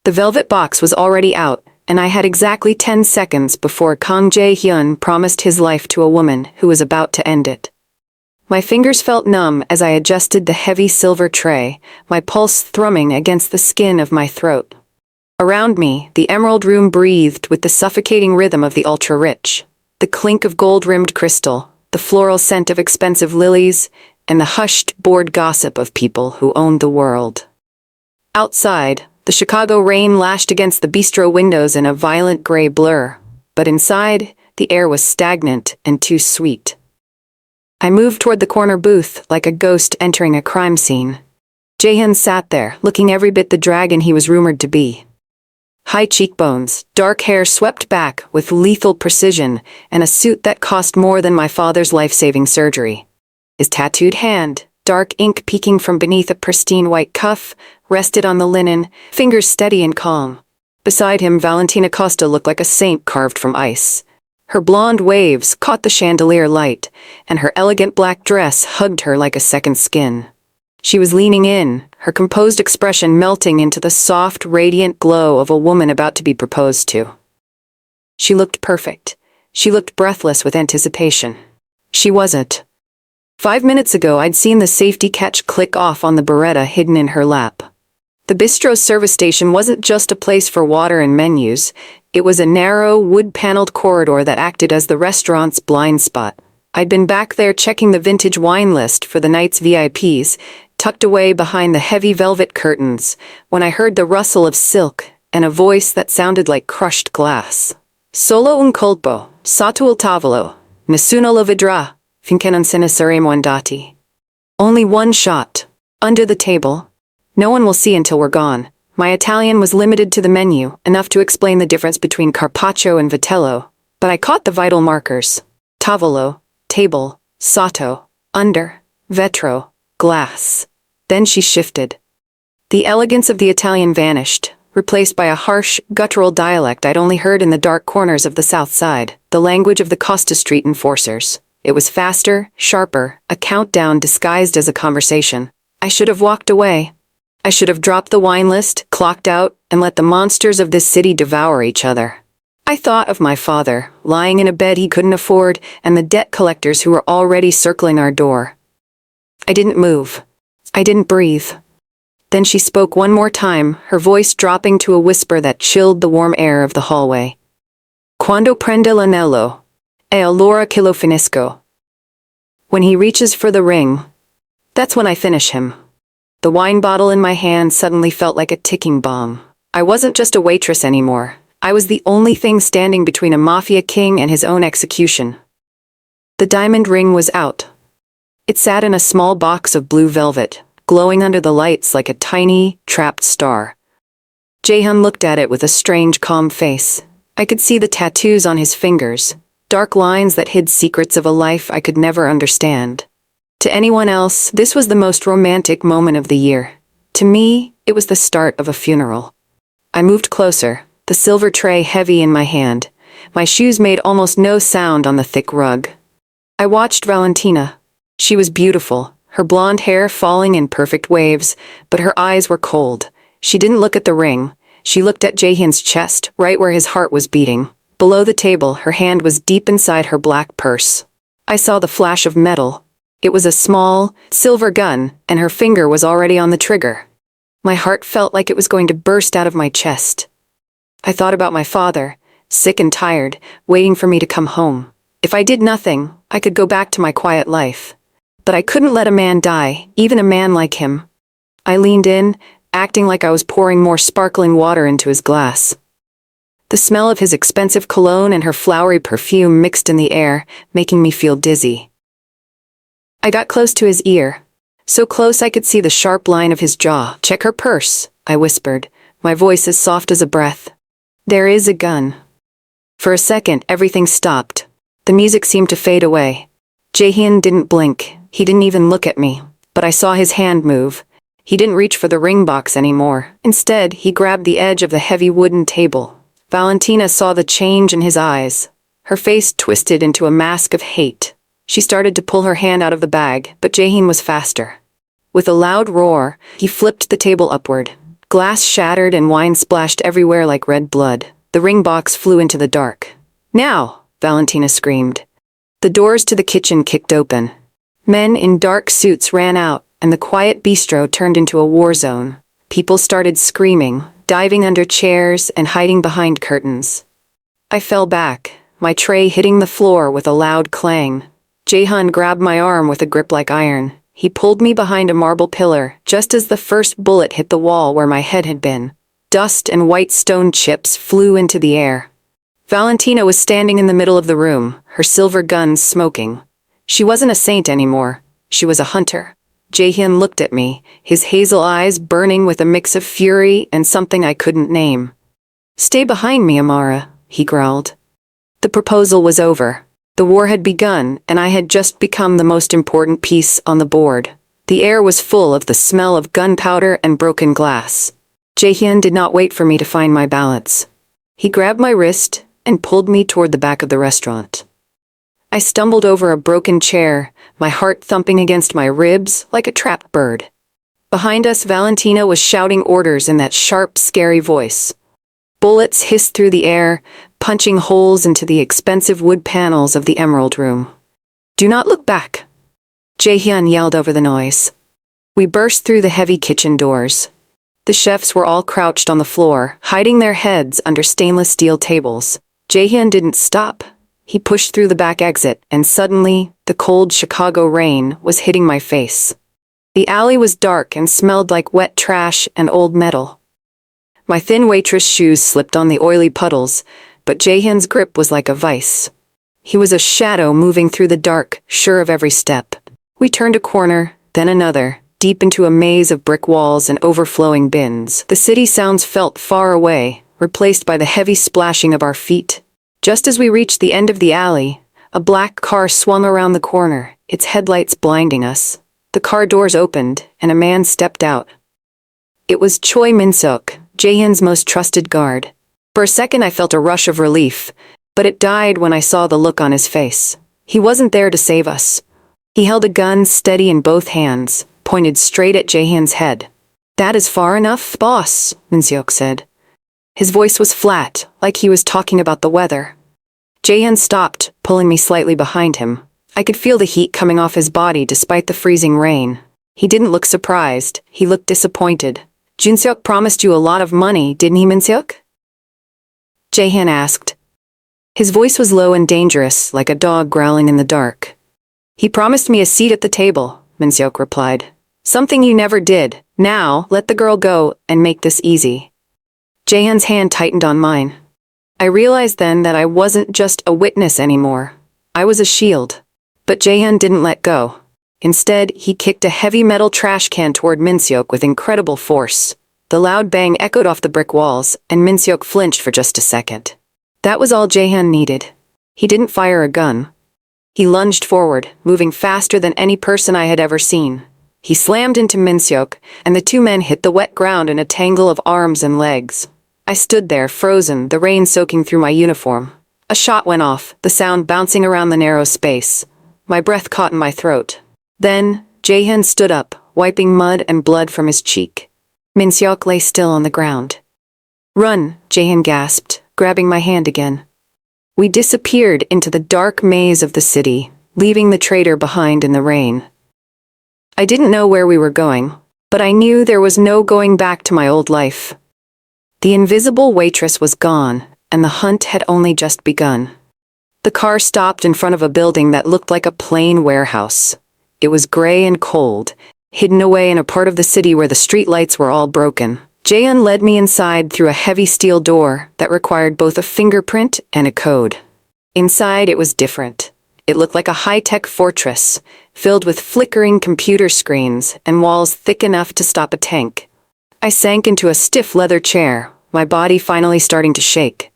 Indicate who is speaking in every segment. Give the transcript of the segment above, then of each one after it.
Speaker 1: The velvet box was already out, and I had exactly 10 seconds before Kang Jae-hyun promised his life to a woman who was about to end it. My fingers felt numb as I adjusted the heavy silver tray, my pulse thrumming against the skin of my throat. Around me, the emerald room breathed with the suffocating rhythm of the ultra-rich. The clink of gold-rimmed crystal, the floral scent of expensive lilies, and the hushed, bored gossip of people who owned the world. Outside, the Chicago rain lashed against the bistro windows in a violent gray blur, but inside, the air was stagnant and too sweet. I moved toward the corner booth like a ghost entering a crime scene. Jaehyun sat there, looking every bit the dragon he was rumored to be. High cheekbones, dark hair swept back with lethal precision, and a suit that cost more than my father's life-saving surgery. His tattooed hand, dark ink peeking from beneath a pristine white cuff, rested on the linen, fingers steady and calm. Beside him, Valentina Costa looked like a saint carved from ice. Her blonde waves caught the chandelier light, and her elegant black dress hugged her like a second skin. She was leaning in, her composed expression melting into the soft, radiant glow of a woman about to be proposed to. She looked perfect. She looked breathless with anticipation. She wasn't. 5 minutes ago, I'd seen the safety catch click off on the Beretta hidden in her lap. The bistro's service station wasn't just a place for water and menus. It was a narrow, wood-paneled corridor that acted as the restaurant's blind spot. I'd been back there checking the vintage wine list for the night's VIPs, tucked away behind the heavy velvet curtains, when I heard the rustle of silk and a voice that sounded like crushed glass. Solo un colpo, satu il tavolo, nessuno lo vedrà, finché non se ne saremo andati. Only one shot. Under the table. No one will see until we're gone. My Italian was limited to the menu, enough to explain the difference between carpaccio and vitello, but I caught the vital markers. Tavolo, table, sotto, under, vetro, glass. Then she shifted. The elegance of the Italian vanished, replaced by a harsh, guttural dialect I'd only heard in the dark corners of the South Side, the language of the Costa Street enforcers. It was faster, sharper, a countdown disguised as a conversation. I should have walked away. I should have dropped the wine list, clocked out, and let the monsters of this city devour each other. I thought of my father, lying in a bed he couldn't afford, and the debt collectors who were already circling our door. I didn't move. I didn't breathe. Then she spoke one more time, her voice dropping to a whisper that chilled the warm air of the hallway. Quando prende l'anello, e allora che lo finisco. When he reaches for the ring, that's when I finish him. The wine bottle in my hand suddenly felt like a ticking bomb. I wasn't just a waitress anymore. I was the only thing standing between a mafia king and his own execution. The diamond ring was out. It sat in a small box of blue velvet, glowing under the lights like a tiny, trapped star. Jaehyun looked at it with a strange, calm face. I could see the tattoos on his fingers, dark lines that hid secrets of a life I could never understand. To anyone else, this was the most romantic moment of the year. To me, it was the start of a funeral. I moved closer, the silver tray heavy in my hand. My shoes made almost no sound on the thick rug. I watched Valentina. She was beautiful, her blonde hair falling in perfect waves, but her eyes were cold. She didn't look at the ring. She looked at Jaehyun's chest, right where his heart was beating. Below the table, her hand was deep inside her black purse. I saw the flash of metal. It was a small, silver gun, and her finger was already on the trigger. My heart felt like it was going to burst out of my chest. I thought about my father, sick and tired, waiting for me to come home. If I did nothing, I could go back to my quiet life. But I couldn't let a man die, even a man like him. I leaned in, acting like I was pouring more sparkling water into his glass. The smell of his expensive cologne and her flowery perfume mixed in the air, making me feel dizzy. I got close to his ear. So close I could see the sharp line of his jaw. "Check her purse," I whispered, my voice as soft as a breath. "There is a gun." For a second, everything stopped. The music seemed to fade away. Jaehyun didn't blink. He didn't even look at me. But I saw his hand move. He didn't reach for the ring box anymore. Instead, he grabbed the edge of the heavy wooden table. Valentina saw the change in his eyes. Her face twisted into a mask of hate. She started to pull her hand out of the bag, but Jaehyun was faster. With a loud roar, he flipped the table upward. Glass shattered and wine splashed everywhere like red blood. The ring box flew into the dark. "Now!" Valentina screamed. The doors to the kitchen kicked open. Men in dark suits ran out, and the quiet bistro turned into a war zone. People started screaming, diving under chairs and hiding behind curtains. I fell back, my tray hitting the floor with a loud clang. Jaehyun grabbed my arm with a grip like iron. He pulled me behind a marble pillar, just as the first bullet hit the wall where my head had been. Dust and white stone chips flew into the air. Valentina was standing in the middle of the room, her silver guns smoking. She wasn't a saint anymore. She was a hunter. Jaehyun looked at me, his hazel eyes burning with a mix of fury and something I couldn't name. "Stay behind me, Amara," he growled. The proposal was over. The war had begun, and I had just become the most important piece on the board. The air was full of the smell of gunpowder and broken glass. Jaehyun did not wait for me to find my balance. He grabbed my wrist and pulled me toward the back of the restaurant. I stumbled over a broken chair, my heart thumping against my ribs like a trapped bird. Behind us, Valentina was shouting orders in that sharp, scary voice. Bullets hissed through the air, punching holes into the expensive wood panels of the Emerald Room. "Do not look back!" Jaehyun yelled over the noise. We burst through the heavy kitchen doors. The chefs were all crouched on the floor, hiding their heads under stainless steel tables. Jaehyun didn't stop. He pushed through the back exit, and suddenly, the cold Chicago rain was hitting my face. The alley was dark and smelled like wet trash and old metal. My thin waitress shoes slipped on the oily puddles, but Jaehyun's grip was like a vice. He was a shadow moving through the dark, sure of every step. We turned a corner, then another, deep into a maze of brick walls and overflowing bins. The city sounds felt far away, replaced by the heavy splashing of our feet. Just as we reached the end of the alley, a black car swung around the corner, its headlights blinding us. The car doors opened, and a man stepped out. It was Choi Min-seok, Jaehyun's most trusted guard. For a second I felt a rush of relief, but it died when I saw the look on his face. He wasn't there to save us. He held a gun steady in both hands, pointed straight at Jaehyun's head. "That is far enough, boss," Min-seok said. His voice was flat, like he was talking about the weather. Jaehyun stopped, pulling me slightly behind him. I could feel the heat coming off his body despite the freezing rain. He didn't look surprised, he looked disappointed. "Jun-seok promised you a lot of money, didn't he, Min-seok?" Jaehyun asked. His voice was low and dangerous, like a dog growling in the dark. "He promised me a seat at the table," Min-seok replied. "Something you never did. Now, let the girl go and make this easy." Jaehyun's hand tightened on mine. I realized then that I wasn't just a witness anymore. I was a shield. But Jaehyun didn't let go. Instead, he kicked a heavy metal trash can toward Min-seok with incredible force. The loud bang echoed off the brick walls, and Min-seok flinched for just a second. That was all Jaehyun needed. He didn't fire a gun. He lunged forward, moving faster than any person I had ever seen. He slammed into Min-seok, and the two men hit the wet ground in a tangle of arms and legs. I stood there, frozen, the rain soaking through my uniform. A shot went off, the sound bouncing around the narrow space. My breath caught in my throat. Then, Jaehyun stood up, wiping mud and blood from his cheek. Min-seok lay still on the ground. "Run," Jaehyun gasped, grabbing my hand again. We disappeared into the dark maze of the city, leaving the traitor behind in the rain. I didn't know where we were going, but I knew there was no going back to my old life. The invisible waitress was gone, and the hunt had only just begun. The car stopped in front of a building that looked like a plain warehouse. It was gray and cold, hidden away in a part of the city where the street lights were all broken. Jaehyun led me inside through a heavy steel door that required both a fingerprint and a code. Inside it was different. It looked like a high-tech fortress, filled with flickering computer screens and walls thick enough to stop a tank. I sank into a stiff leather chair, my body finally starting to shake.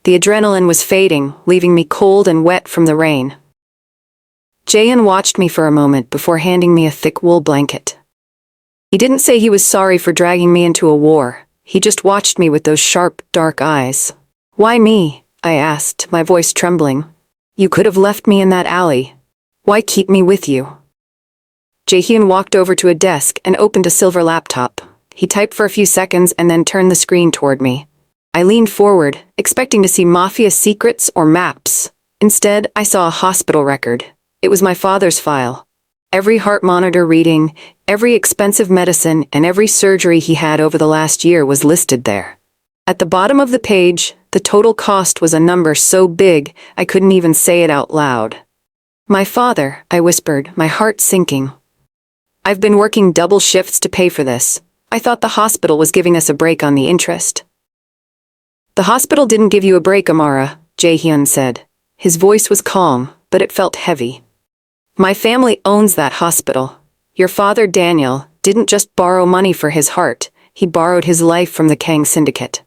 Speaker 1: The adrenaline was fading, leaving me cold and wet from the rain. Jaehyun watched me for a moment before handing me a thick wool blanket. He didn't say he was sorry for dragging me into a war. He just watched me with those sharp, dark eyes. "Why me?" I asked, my voice trembling. "You could have left me in that alley. Why keep me with you?" Jaehyun walked over to a desk and opened a silver laptop. He typed for a few seconds and then turned the screen toward me. I leaned forward, expecting to see Mafia secrets or maps. Instead, I saw a hospital record. It was my father's file. Every heart monitor reading, every expensive medicine, and every surgery he had over the last year was listed there. At the bottom of the page, the total cost was a number so big I couldn't even say it out loud. "My father," I whispered, my heart sinking. "I've been working double shifts to pay for this. I thought the hospital was giving us a break on the interest." "The hospital didn't give you a break, Amara," Jae-hyun said. His voice was calm, but it felt heavy. "My family owns that hospital. Your father, Daniel, didn't just borrow money for his heart, he borrowed his life from the Kang Syndicate."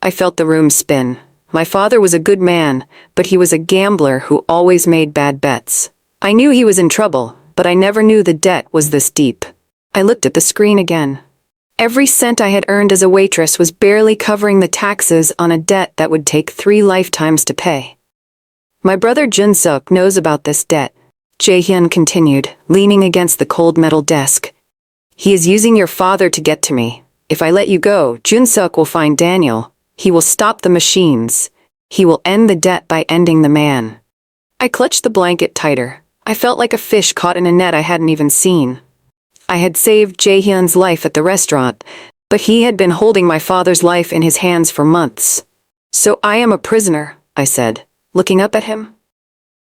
Speaker 1: I felt the room spin. My father was a good man, but he was a gambler who always made bad bets. I knew he was in trouble, but I never knew the debt was this deep. I looked at the screen again. Every cent I had earned as a waitress was barely covering the taxes on a debt that would take 3 lifetimes to pay. "My brother Jun-suk knows about this debt," Jae-hyun continued, leaning against the cold metal desk. "He is using your father to get to me. If I let you go, Jun-suk will find Daniel. He will stop the machines. He will end the debt by ending the man." I clutched the blanket tighter. I felt like a fish caught in a net I hadn't even seen. I had saved Jae-hyun's life at the restaurant, but he had been holding my father's life in his hands for months. "So I am a prisoner," I said, looking up at him.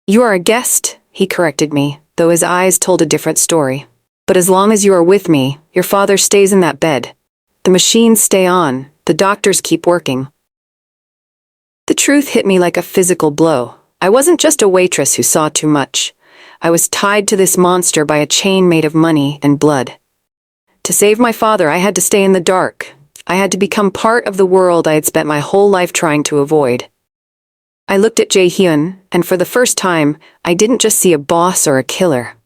Speaker 1: "You are a guest," he corrected me, though his eyes told a different story. "But as long as you are with me, your father stays in that bed. The machines stay on, the doctors keep working." The truth hit me like a physical blow. I wasn't just a waitress who saw too much. I was tied to this monster by a chain made of money and blood. To save my father, I had to stay in the dark. I had to become part of the world I had spent my whole life trying to avoid. I looked at Jae-hyun, and for the first time, I didn't just see a boss or a killer.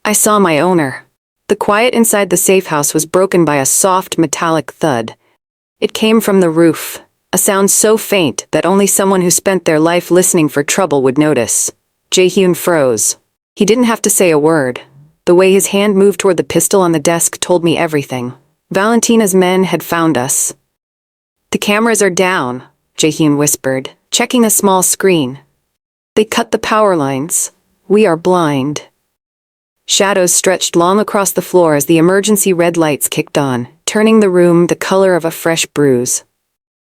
Speaker 1: I saw my owner. The quiet inside the safe house was broken by a soft metallic thud. It came from the roof, a sound so faint that only someone who spent their life listening for trouble would notice. Jae-hyun froze. He didn't have to say a word. The way his hand moved toward the pistol on the desk told me everything. Valentina's men had found us. "The cameras are down," Jae-hyun whispered, checking a small screen. "They cut the power lines. We are blind." Shadows stretched long across the floor as the emergency red lights kicked on, turning the room the color of a fresh bruise.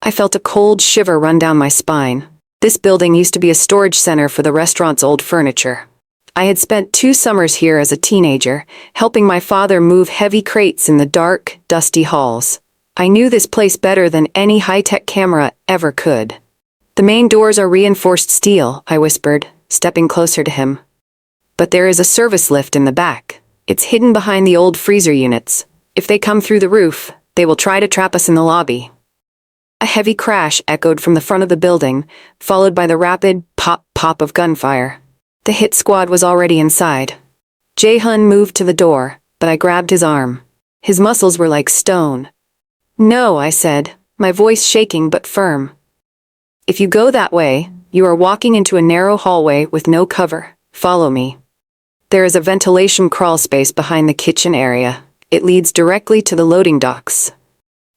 Speaker 1: I felt a cold shiver run down my spine. This building used to be a storage center for the restaurant's old furniture. I had spent 2 summers here as a teenager, helping my father move heavy crates in the dark, dusty halls. I knew this place better than any high-tech camera ever could. "The main doors are reinforced steel," I whispered, stepping closer to him. "But there is a service lift in the back. It's hidden behind the old freezer units. If they come through the roof, they will try to trap us in the lobby." A heavy crash echoed from the front of the building, followed by the rapid pop-pop of gunfire. The hit squad was already inside. Jae-hyun moved to the door, but I grabbed his arm. His muscles were like stone. "No," I said, my voice shaking but firm. "If you go that way, you are walking into a narrow hallway with no cover. Follow me. There is a ventilation crawl space behind the kitchen area. It leads directly to the loading docks."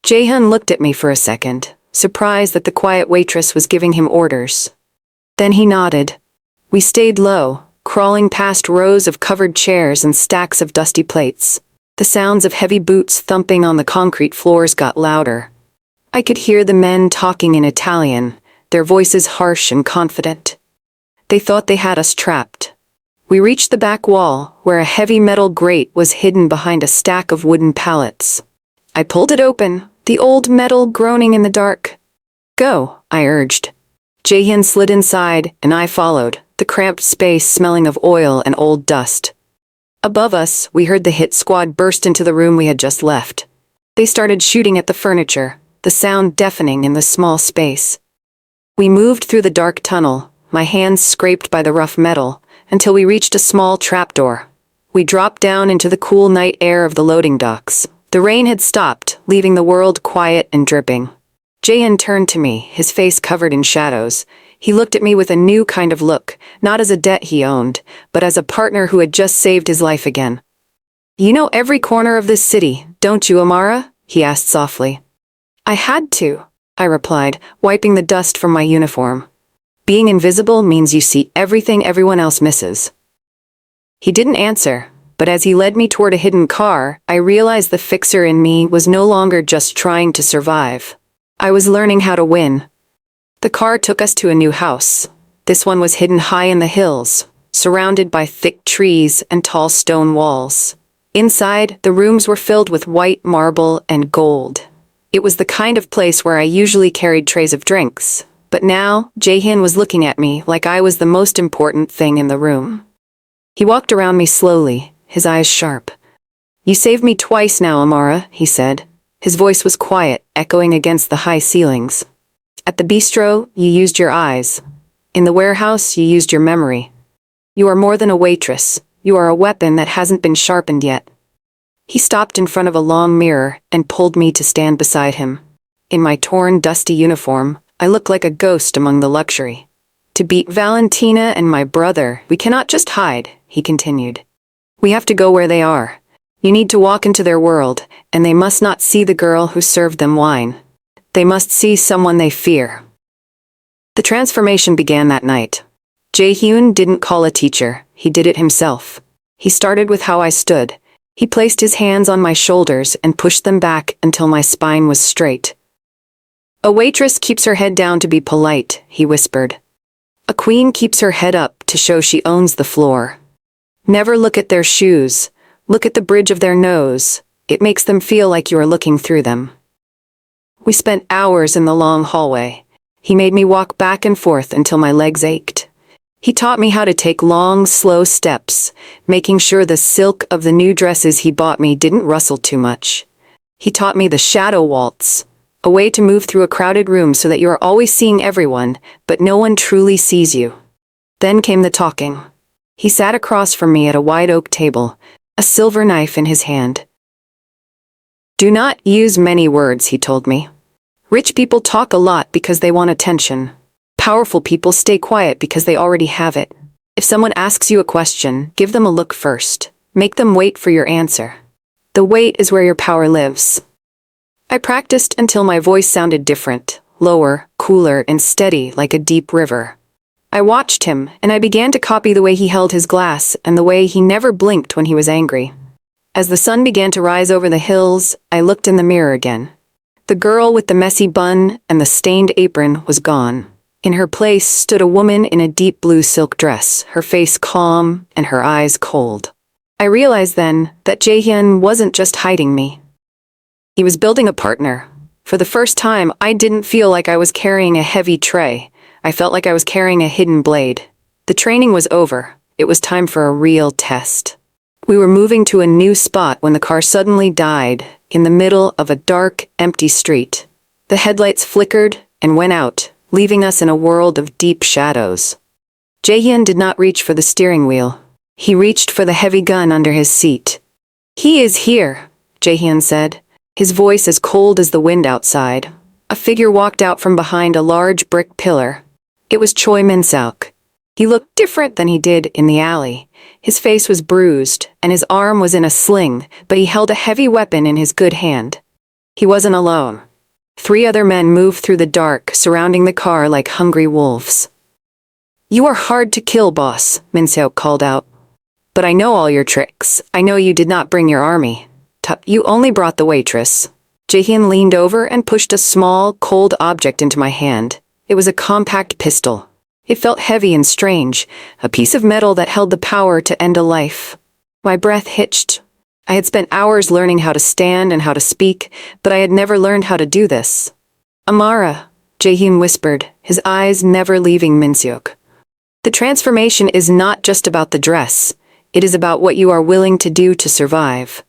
Speaker 1: Jae-hyun looked at me for a second, surprised that the quiet waitress was giving him orders. Then he nodded. We stayed low, crawling past rows of covered chairs and stacks of dusty plates. The sounds of heavy boots thumping on the concrete floors got louder. I could hear the men talking in Italian, their voices harsh and confident. They thought they had us trapped. We reached the back wall, where a heavy metal grate was hidden behind a stack of wooden pallets. I pulled it open, the old metal groaning in the dark. "Go," I urged. Jae-hyun slid inside, and I followed, the cramped space smelling of oil and old dust. Above us, we heard the hit squad burst into the room we had just left. They started shooting at the furniture, the sound deafening in the small space. We moved through the dark tunnel, my hands scraped by the rough metal, until we reached a small trapdoor. We dropped down into the cool night air of the loading docks. The rain had stopped, leaving the world quiet and dripping. Jae-hyun turned to me, his face covered in shadows. He looked at me with a new kind of look, not as a debt he owned, but as a partner who had just saved his life again. You know every corner of this city, don't you, Amara? He asked softly. I had to, I replied, wiping the dust from my uniform. Being invisible means you see everything everyone else misses. He didn't answer, but as he led me toward a hidden car, I realized the fixer in me was no longer just trying to survive. I was learning how to win. The car took us to a new house. This one was hidden high in the hills, surrounded by thick trees and tall stone walls. Inside, the rooms were filled with white marble and gold. It was the kind of place where I usually carried trays of drinks, but now Jae-hyun was looking at me like I was the most important thing in the room. He walked around me slowly, his eyes sharp. You saved me twice now, Amara, he said. His voice was quiet, echoing against the high ceilings. At the bistro, you used your eyes. In the warehouse, you used your memory. You are more than a waitress. You are a weapon that hasn't been sharpened yet. He stopped in front of a long mirror and pulled me to stand beside him. In my torn, dusty uniform, I looked like a ghost among the luxury. To beat Valentina and my brother, we cannot just hide, he continued. We have to go where they are. You need to walk into their world, and they must not see the girl who served them wine. They must see someone they fear. The transformation began that night. Jae-hyun didn't call a teacher, he did it himself. He started with how I stood. He placed his hands on my shoulders and pushed them back until my spine was straight. A waitress keeps her head down to be polite, he whispered. A queen keeps her head up to show she owns the floor. Never look at their shoes. Look at the bridge of their nose. It makes them feel like you are looking through them. We spent hours in the long hallway. He made me walk back and forth until my legs ached. He taught me how to take long, slow steps, making sure the silk of the new dresses he bought me didn't rustle too much. He taught me the shadow waltz, a way to move through a crowded room so that you are always seeing everyone, but no one truly sees you. Then came the talking. He sat across from me at a wide oak table, a silver knife in his hand. Do not use many words, he told me. Rich people talk a lot because they want attention. Powerful people stay quiet because they already have it. If someone asks you a question, give them a look first. Make them wait for your answer. The wait is where your power lives. I practiced until my voice sounded different, lower, cooler, and steady like a deep river. I watched him, and I began to copy the way he held his glass and the way he never blinked when he was angry. As the sun began to rise over the hills, I looked in the mirror again. The girl with the messy bun and the stained apron was gone. In her place stood a woman in a deep blue silk dress, her face calm and her eyes cold. I realized then that Jae-hyun wasn't just hiding me. He was building a partner. For the first time, I didn't feel like I was carrying a heavy tray. I felt like I was carrying a hidden blade. The training was over. It was time for a real test. We were moving to a new spot when the car suddenly died in the middle of a dark, empty street. The headlights flickered and went out, leaving us in a world of deep shadows. Jae-hyun did not reach for the steering wheel. He reached for the heavy gun under his seat. He is here, Jae-hyun said, his voice as cold as the wind outside. A figure walked out from behind a large brick pillar. It was Choi Min-seok. He looked different than he did in the alley. His face was bruised, and his arm was in a sling, but he held a heavy weapon in his good hand. He wasn't alone. 3 other men moved through the dark, surrounding the car like hungry wolves. You are hard to kill, boss, Min-seok called out. But I know all your tricks. I know you did not bring your army. You only brought the waitress. Jae-hyun leaned over and pushed a small, cold object into my hand. It was a compact pistol. It felt heavy and strange, a piece of metal that held the power to end a life. My breath hitched. I had spent hours learning how to stand and how to speak, but I had never learned how to do this. Amara, Jae-hyun whispered, his eyes never leaving Min-seok. The transformation is not just about the dress. It is about what you are willing to do to survive.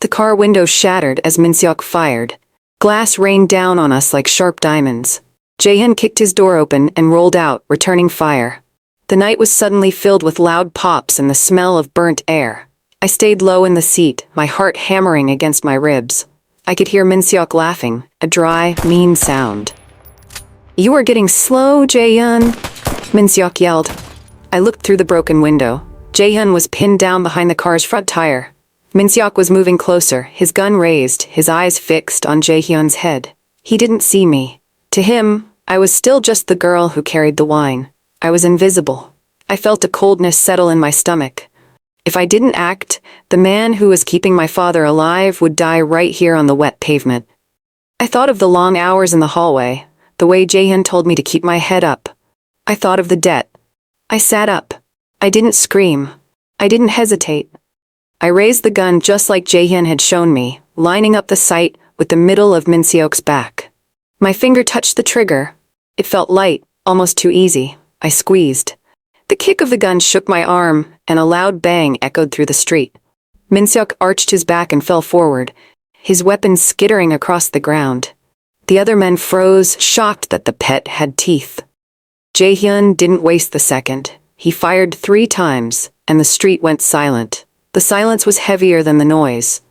Speaker 1: The car window shattered as Min-seok fired. Glass rained down on us like sharp diamonds. Jae-hyun kicked his door open and rolled out, returning fire. The night was suddenly filled with loud pops and the smell of burnt air. I stayed low in the seat, my heart hammering against my ribs. I could hear Min-seok laughing, a dry, mean sound. You are getting slow, Jae-hyun, Min-seok yelled. I looked through the broken window. Jae-hyun was pinned down behind the car's front tire. Min-seok was moving closer, his gun raised, his eyes fixed on Jae-hyun's head. He didn't see me. To him, I was still just the girl who carried the wine. I was invisible. I felt a coldness settle in my stomach. If I didn't act, the man who was keeping my father alive would die right here on the wet pavement. I thought of the long hours in the hallway, the way Jae-hyun told me to keep my head up. I thought of the debt. I sat up. I didn't scream. I didn't hesitate. I raised the gun just like Jae-hyun had shown me, lining up the sight with the middle of Min-seok's back. My finger touched the trigger. It felt light, almost too easy. I squeezed. The kick of the gun shook my arm, and a loud bang echoed through the street. Min-seok arched his back and fell forward, his weapon skittering across the ground. The other men froze, shocked that the pet had teeth. Jae-hyun didn't waste the second. He fired 3 times, and the street went silent. The silence was heavier than the noise.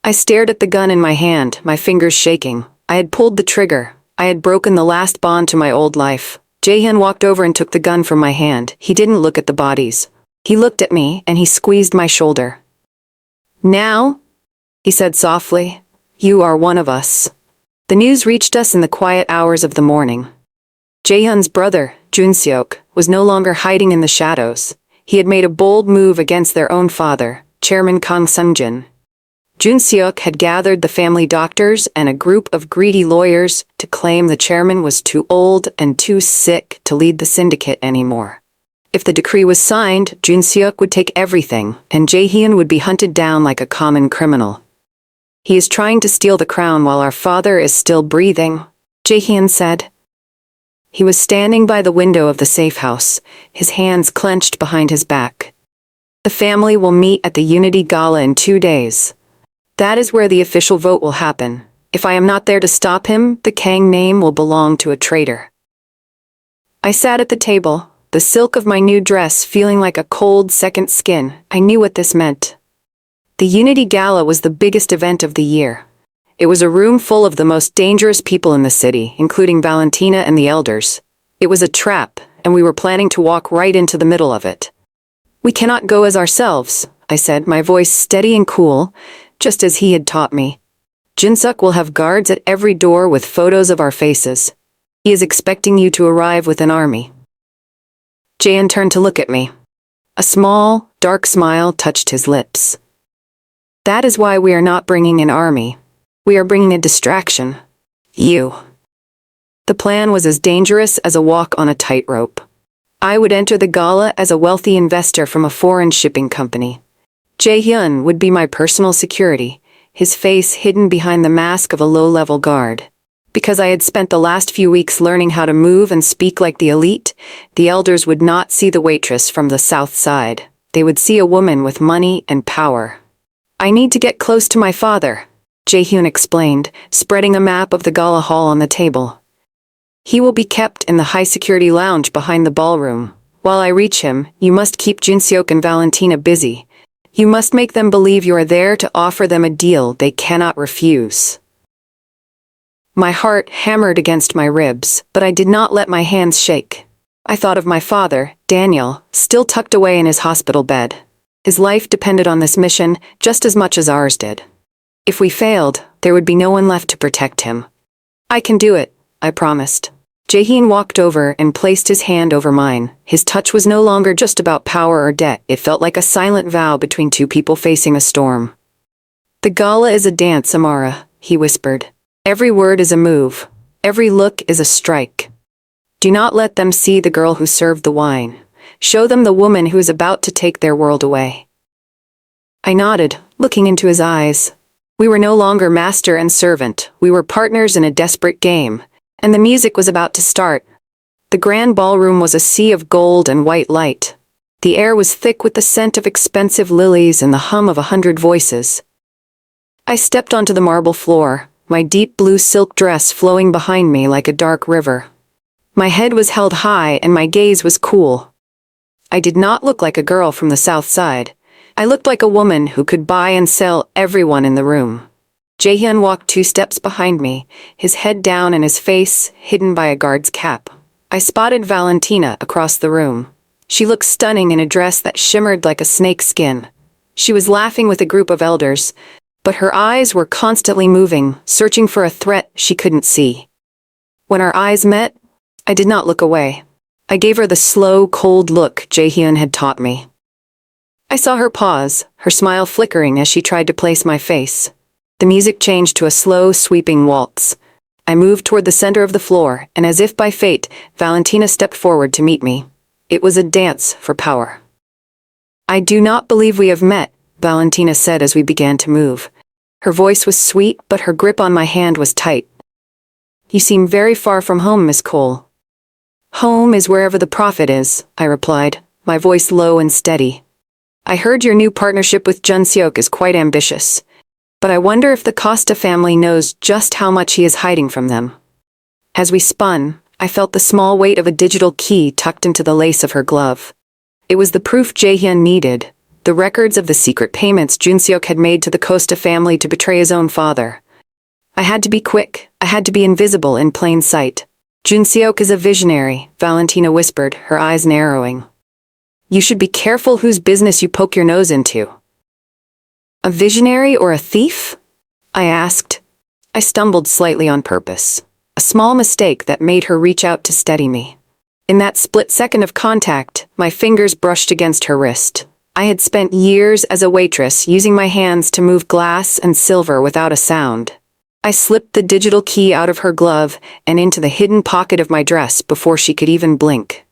Speaker 1: I stared at the gun in my hand, my fingers shaking. I had pulled the trigger. I had broken the last bond to my old life. Jae-hyun walked over and took the gun from my hand. He didn't look at the bodies. He looked at me, and he squeezed my shoulder. "Now," he said softly, "you are one of us." The news reached us in the quiet hours of the morning. Jae-hyun's brother, Jun-seok, was no longer hiding in the shadows. He had made a bold move against their own father, Chairman Kang Sung-jin. Jun-seok had gathered the family doctors and a group of greedy lawyers to claim the chairman was too old and too sick to lead the syndicate anymore. If the decree was signed, Jun-seok would take everything, and Jae-hyun would be hunted down like a common criminal. "He is trying to steal the crown while our father is still breathing," Jae-hyun said. He was standing by the window of the safe house, his hands clenched behind his back. "The family will meet at the Unity Gala in 2 days. That is where the official vote will happen. If I am not there to stop him, the Kang name will belong to a traitor." I sat at the table, the silk of my new dress feeling like a cold second skin. I knew what this meant. The Unity Gala was the biggest event of the year. It was a room full of the most dangerous people in the city, including Valentina and the elders. It was a trap, and we were planning to walk right into the middle of it. "We cannot go as ourselves," I said, my voice steady and cool, just as he had taught me. "Jin-seok will have guards at every door with photos of our faces. He is expecting you to arrive with an army." Jae-hyun turned to look at me. A small, dark smile touched his lips. "That is why we are not bringing an army. We are bringing a distraction. You." The plan was as dangerous as a walk on a tightrope. I would enter the gala as a wealthy investor from a foreign shipping company. Jae-hyun would be my personal security, his face hidden behind the mask of a low-level guard. Because I had spent the last few weeks learning how to move and speak like the elite, the elders would not see the waitress from the south side. They would see a woman with money and power. "I need to get close to my father," Jae-hyun explained, spreading a map of the gala hall on the table. "He will be kept in the high-security lounge behind the ballroom. While I reach him, you must keep Jun-seok and Valentina busy. You must make them believe you are there to offer them a deal they cannot refuse." My heart hammered against my ribs, but I did not let my hands shake. I thought of my father, Daniel, still tucked away in his hospital bed. His life depended on this mission just as much as ours did. If we failed, there would be no one left to protect him. "I can do it," I promised. Jae-hyun walked over and placed his hand over mine. His touch was no longer just about power or debt. It felt like a silent vow between two people facing a storm. "The gala is a dance, Amara," he whispered. "Every word is a move. Every look is a strike. Do not let them see the girl who served the wine. Show them the woman who is about to take their world away." I nodded, looking into his eyes. We were no longer master and servant. We were partners in a desperate game. And the music was about to start. The grand ballroom was a sea of gold and white light. The air was thick with the scent of expensive lilies and the hum of 100 voices. I stepped onto the marble floor, my deep blue silk dress flowing behind me like a dark river. My head was held high and my gaze was cool. I did not look like a girl from the south side. I looked like a woman who could buy and sell everyone in the room. Jae-hyun walked 2 steps behind me, his head down and his face hidden by a guard's cap. I spotted Valentina across the room. She looked stunning in a dress that shimmered like a snake's skin. She was laughing with a group of elders, but her eyes were constantly moving, searching for a threat she couldn't see. When our eyes met, I did not look away. I gave her the slow, cold look Jae-hyun had taught me. I saw her pause, her smile flickering as she tried to place my face. The music changed to a slow, sweeping waltz. I moved toward the center of the floor, and as if by fate, Valentina stepped forward to meet me. It was a dance for power. "I do not believe we have met," Valentina said as we began to move. Her voice was sweet, but her grip on my hand was tight. "You seem very far from home, Miss Cole." "Home is wherever the prophet is," I replied, my voice low and steady. "I heard your new partnership with Jun-seok is quite ambitious, but I wonder if the Costa family knows just how much he is hiding from them." As we spun, I felt the small weight of a digital key tucked into the lace of her glove. It was the proof Jae-hyun needed, the records of the secret payments Jun-seok had made to the Costa family to betray his own father. I had to be quick, I had to be invisible in plain sight. "Jun-seok is a visionary," Valentina whispered, her eyes narrowing. "You should be careful whose business you poke your nose into." "A visionary or a thief?" I asked. I stumbled slightly on purpose, a small mistake that made her reach out to steady me. In that split second of contact, my fingers brushed against her wrist. I had spent years as a waitress using my hands to move glass and silver without a sound. I slipped the digital key out of her glove and into the hidden pocket of my dress before she could even blink.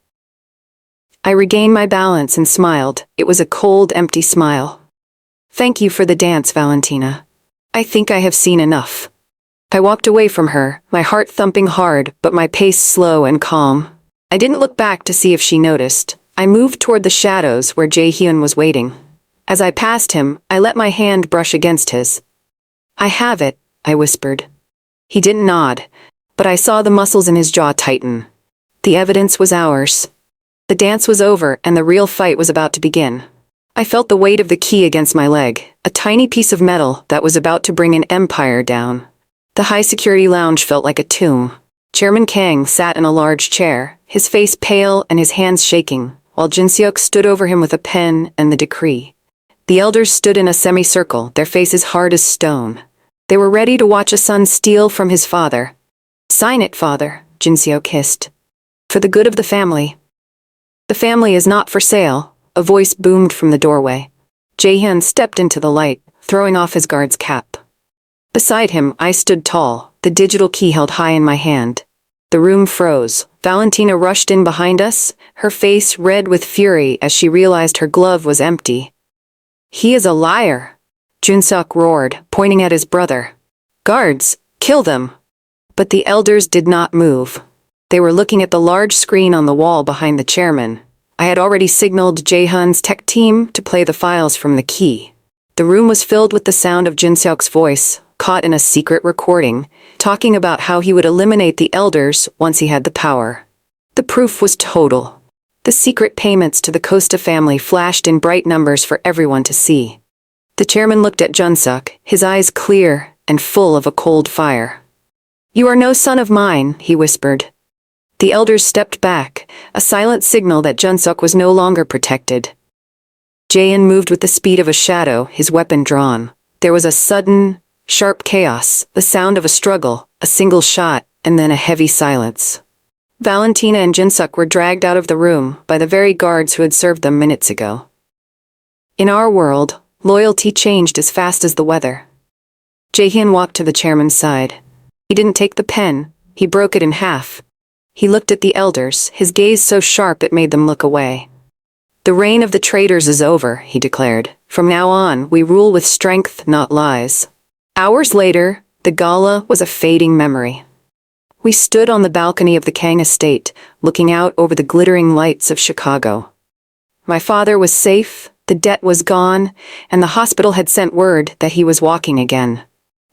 Speaker 1: I regained my balance and smiled. It was a cold, empty smile. "Thank you for the dance, Valentina. I think I have seen enough." I walked away from her, my heart thumping hard, but my pace slow and calm. I didn't look back to see if she noticed. I moved toward the shadows where Jae-hyun was waiting. As I passed him, I let my hand brush against his. "I have it," I whispered. He didn't nod, but I saw the muscles in his jaw tighten. The evidence was ours. The dance was over and the real fight was about to begin. I felt the weight of the key against my leg, a tiny piece of metal that was about to bring an empire down. The high-security lounge felt like a tomb. Chairman Kang sat in a large chair, his face pale and his hands shaking, while Jun-seok stood over him with a pen and the decree. The elders stood in a semicircle, their faces hard as stone. They were ready to watch a son steal from his father. "Sign it, father," Jun-seok hissed. "For the good of the family." "The family is not for sale," a voice boomed from the doorway. Jae-hyun stepped into the light, throwing off his guard's cap. Beside him, I stood tall, the digital key held high in my hand. The room froze. Valentina rushed in behind us, her face red with fury as she realized her glove was empty. "He is a liar," Jun-seok roared, pointing at his brother. "Guards, kill them!" But the elders did not move. They were looking at the large screen on the wall behind the chairman. I had already signaled Jae-hyun's tech team to play the files from the key. The room was filled with the sound of Jun-seok's voice, caught in a secret recording, talking about how he would eliminate the elders once he had the power. The proof was total. The secret payments to the Costa family flashed in bright numbers for everyone to see. The chairman looked at Jun-seok, his eyes clear and full of a cold fire. "You are no son of mine," he whispered. The elders stepped back, a silent signal that Jun-seok was no longer protected. Jae-hyun moved with the speed of a shadow, his weapon drawn. There was a sudden, sharp chaos, the sound of a struggle, a single shot, and then a heavy silence. Valentina and Jun-seok were dragged out of the room by the very guards who had served them minutes ago. In our world, loyalty changed as fast as the weather. Jae-hyun walked to the chairman's side. He didn't take the pen, he broke it in half. He looked at the elders, his gaze so sharp it made them look away. "The reign of the traitors is over," he declared. "From now on, we rule with strength, not lies." Hours later, the gala was a fading memory. We stood on the balcony of the Kang estate, looking out over the glittering lights of Chicago. My father was safe, the debt was gone, and the hospital had sent word that he was walking again.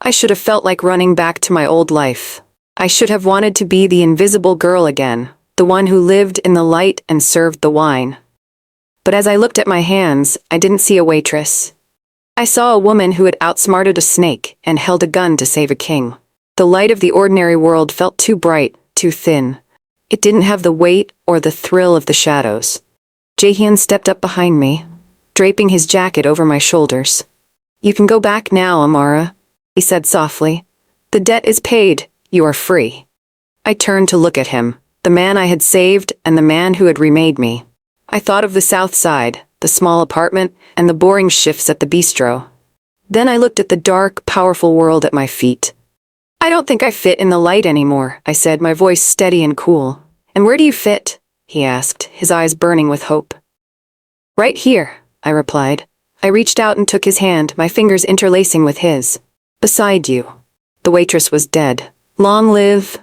Speaker 1: I should have felt like running back to my old life. I should have wanted to be the invisible girl again, the one who lived in the light and served the wine. But as I looked at my hands, I didn't see a waitress. I saw a woman who had outsmarted a snake and held a gun to save a king. The light of the ordinary world felt too bright, too thin. It didn't have the weight or the thrill of the shadows. Jae-hyun stepped up behind me. draping his jacket over my shoulders. "You can go back now, Amara," he said softly. "The debt is paid, you are free." I turned to look at him, the man I had saved and the man who had remade me. I thought of the South Side, the small apartment, and the boring shifts at the bistro. Then I looked at the dark, powerful world at my feet. "I don't think I fit in the light anymore," I said, my voice steady and cool. "And where do you fit?" he asked, his eyes burning with hope. "Right here," I replied. I reached out and took his hand, my fingers interlacing with his. "Beside you." The waitress was dead. Long live